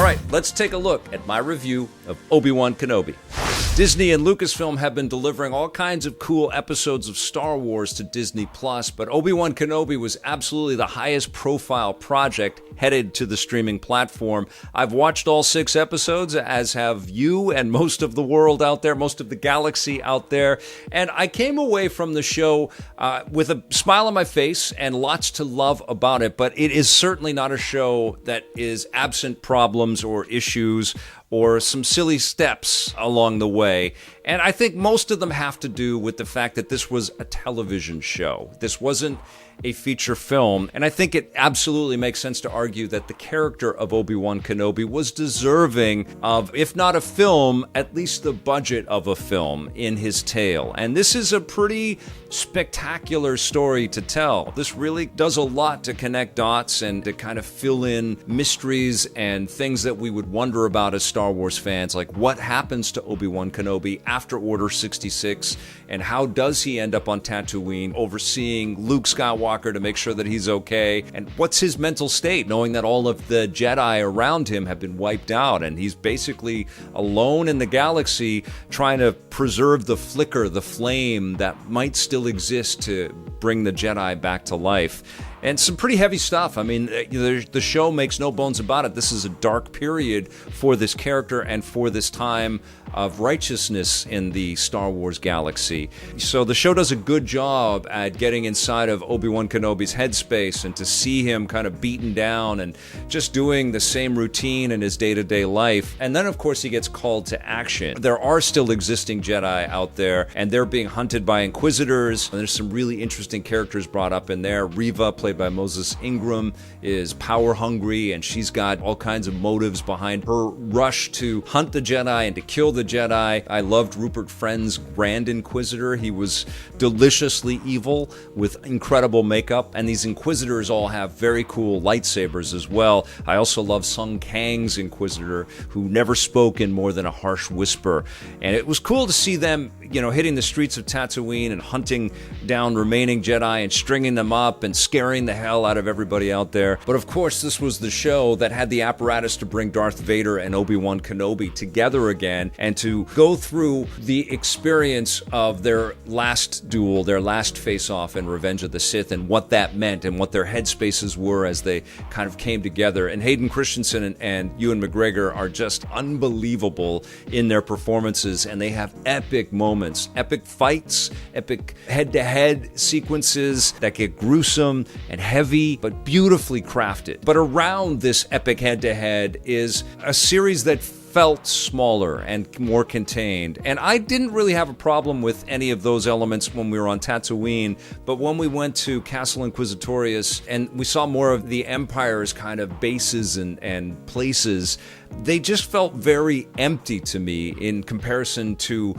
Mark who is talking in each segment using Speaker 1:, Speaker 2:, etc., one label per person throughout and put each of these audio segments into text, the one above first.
Speaker 1: All right, let's take a look at my review of Obi-Wan Kenobi. Disney and Lucasfilm have been delivering all kinds of cool episodes of Star Wars to Disney+, but Obi-Wan Kenobi was absolutely the highest profile project headed to the streaming platform. I've watched all 6 episodes, as have you and most of the world out there, most of the galaxy out there, and I came away from the show with a smile on my face and lots to love about it, but it is certainly not a show that is absent problems or issues or some silly steps along the way. And I think most of them have to do with the fact that this was a television show. This wasn't a feature film. And I think it absolutely makes sense to argue that the character of Obi-Wan Kenobi was deserving of, if not a film, at least the budget of a film in his tale. And this is a pretty spectacular story to tell. This really does a lot to connect dots and to kind of fill in mysteries and things that we would wonder about as Star Wars fans, like what happens to Obi-Wan Kenobi after Order 66, and how does he end up on Tatooine overseeing Luke Skywalker to make sure that he's okay, and what's his mental state knowing that all of the Jedi around him have been wiped out and he's basically alone in the galaxy trying to preserve the flicker, the flame that might still exist to bring the Jedi back to life. And some pretty heavy stuff. I mean, the show makes no bones about it. This is a dark period for this character and for this time of righteousness in the Star Wars galaxy. So the show does a good job at getting inside of Obi-Wan Kenobi's headspace and to see him kind of beaten down and just doing the same routine in his day-to-day life. And then, of course, he gets called to action. There are still existing Jedi out there, and they're being hunted by inquisitors. And there's some really interesting characters brought up in there. Reva, played by Moses Ingram, is power hungry, and she's got all kinds of motives behind her rush to hunt the Jedi and to kill the Jedi. I loved Rupert Friend's Grand Inquisitor. He was deliciously evil with incredible makeup, and these Inquisitors all have very cool lightsabers as well. I also love Sung Kang's Inquisitor, who never spoke in more than a harsh whisper, and it was cool to see them, hitting the streets of Tatooine and hunting down remaining Jedi and stringing them up and scaring the hell out of everybody out there. But of course, this was the show that had the apparatus to bring Darth Vader and Obi-Wan Kenobi together again and to go through the experience of their last duel, their last face-off in Revenge of the Sith, and what that meant and what their headspaces were as they kind of came together. And Hayden Christensen and Ewen McGregor are just unbelievable in their performances, and they have epic moments, epic fights, epic head-to-head sequences that get gruesome and heavy, but beautifully crafted. But around this epic head-to-head is a series that felt smaller and more contained. And I didn't really have a problem with any of those elements when we were on Tatooine, but when we went to Castle Inquisitorius and we saw more of the Empire's kind of bases and places, they just felt very empty to me in comparison to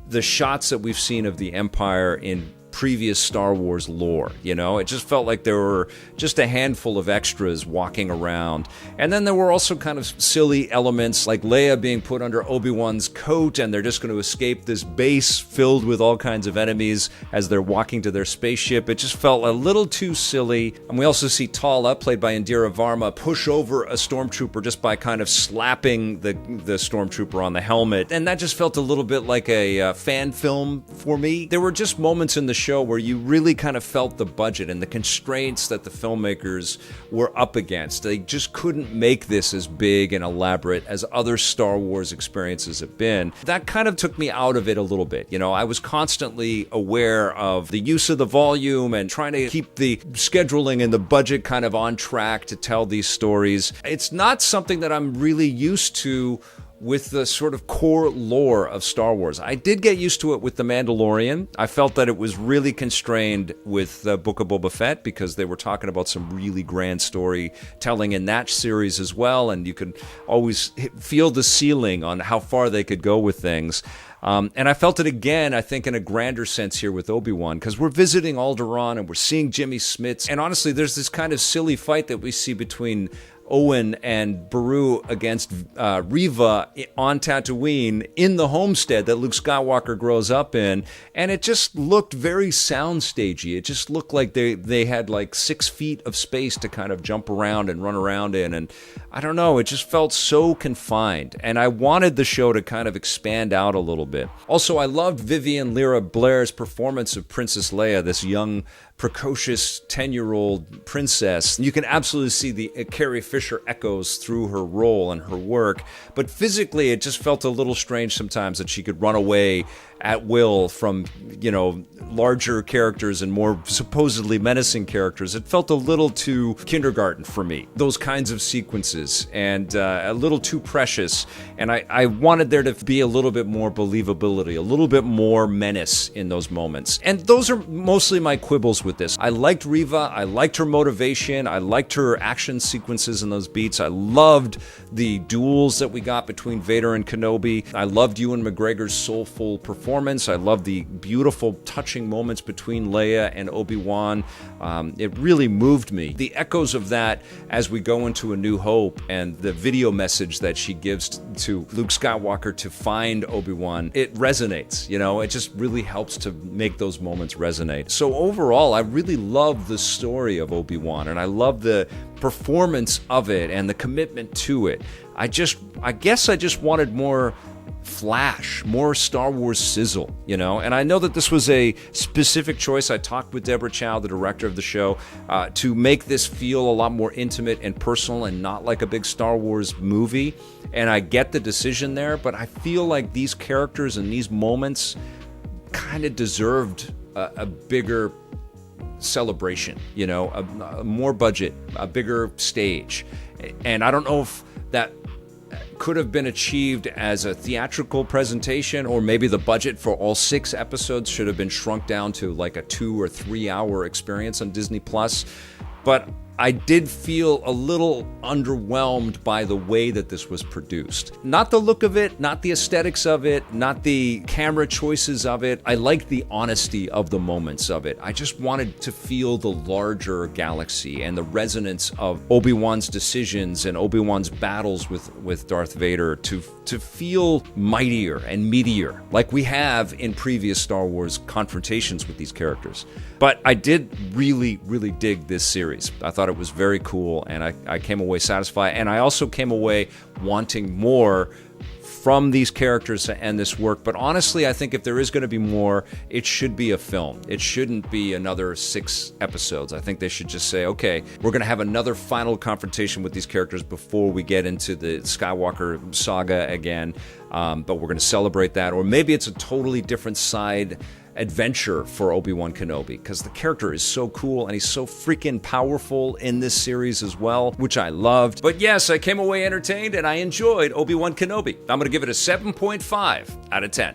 Speaker 1: the shots that we've seen of the Empire in previous Star Wars lore. It just felt like there were just a handful of extras walking around. And then there were also kind of silly elements like Leia being put under Obi-Wan's coat and they're just going to escape this base filled with all kinds of enemies as they're walking to their spaceship. It just felt a little too silly. And we also see Tala, played by Indira Varma, push over a stormtrooper just by kind of slapping the stormtrooper on the helmet. And that just felt a little bit like a fan film for me. There were just moments in the show where you really kind of felt the budget and the constraints that the filmmakers were up against. They just couldn't make this as big and elaborate as other Star Wars experiences have been. That kind of took me out of it a little bit. I was constantly aware of the use of the volume and trying to keep the scheduling and the budget kind of on track to tell these stories. It's not something that I'm really used to with the sort of core lore of Star Wars. I did get used to it with The Mandalorian. I felt that it was really constrained with the Book of Boba Fett because they were talking about some really grand storytelling in that series as well, and you could always feel the ceiling on how far they could go with things. And I felt it again, I think, in a grander sense here with Obi-Wan, because we're visiting Alderaan and we're seeing Jimmy Smits. And honestly, there's this kind of silly fight that we see between Owen and Beru against Reva on Tatooine in the homestead that Luke Skywalker grows up in, and it just looked very soundstagey. It just looked like they had like 6 feet of space to kind of jump around and run around in, and I don't know, it just felt so confined, and I wanted the show to kind of expand out a little bit. Also, I loved Vivian Lyra Blair's performance of Princess Leia, this young, precocious 10-year-old princess. You can absolutely see the Carrie Fisher echoes through her role and her work, but physically it just felt a little strange sometimes that she could run away at will from, larger characters and more supposedly menacing characters. It felt a little too kindergarten for me, those kinds of sequences, and a little too precious, and I wanted there to be a little bit more believability, a little bit more menace in those moments. And those are mostly my quibbles with this. I liked Reva, I liked her motivation, I liked her action sequences in those beats, I loved the duels that we got between Vader and Kenobi, I loved Ewan McGregor's soulful performance, I loved the beautiful, touching moments between Leia and Obi-Wan. It really moved me. The echoes of that as we go into A New Hope and the video message that she gives to Luke Skywalker to find Obi-Wan, it resonates, it just really helps to make those moments resonate. So overall, I really love the story of Obi-Wan, and I love the performance of it and the commitment to it. I guess I just wanted more flash, more Star Wars sizzle, and I know that this was a specific choice. I talked with Deborah Chow, the director of the show, to make this feel a lot more intimate and personal and not like a big Star Wars movie, and I get the decision there, but I feel like these characters and these moments kind of deserved a bigger celebration, a more budget, a bigger stage, and I don't know if that could have been achieved as a theatrical presentation, or maybe the budget for all 6 episodes should have been shrunk down to like a 2 or 3 hour experience on Disney Plus. But I did feel a little underwhelmed by the way that this was produced. Not the look of it, not the aesthetics of it, not the camera choices of it. I liked the honesty of the moments of it. I just wanted to feel the larger galaxy and the resonance of Obi-Wan's decisions and Obi-Wan's battles with Darth Vader to feel mightier and meatier, like we have in previous Star Wars confrontations with these characters. But I did really, really dig this series. I thought it was very cool, and I came away satisfied, and I also came away wanting more from these characters and this work. But honestly, I think if there is going to be more, it should be a film. It shouldn't be another 6 episodes. I think they should just say, okay, we're going to have another final confrontation with these characters before we get into the Skywalker saga again, but we're going to celebrate that. Or maybe it's a totally different side adventure for Obi-Wan Kenobi, because the character is so cool and he's so freaking powerful in this series as well, which I loved. But yes, I came away entertained and I enjoyed Obi-Wan Kenobi. I'm going to give it a 7.5 out of 10.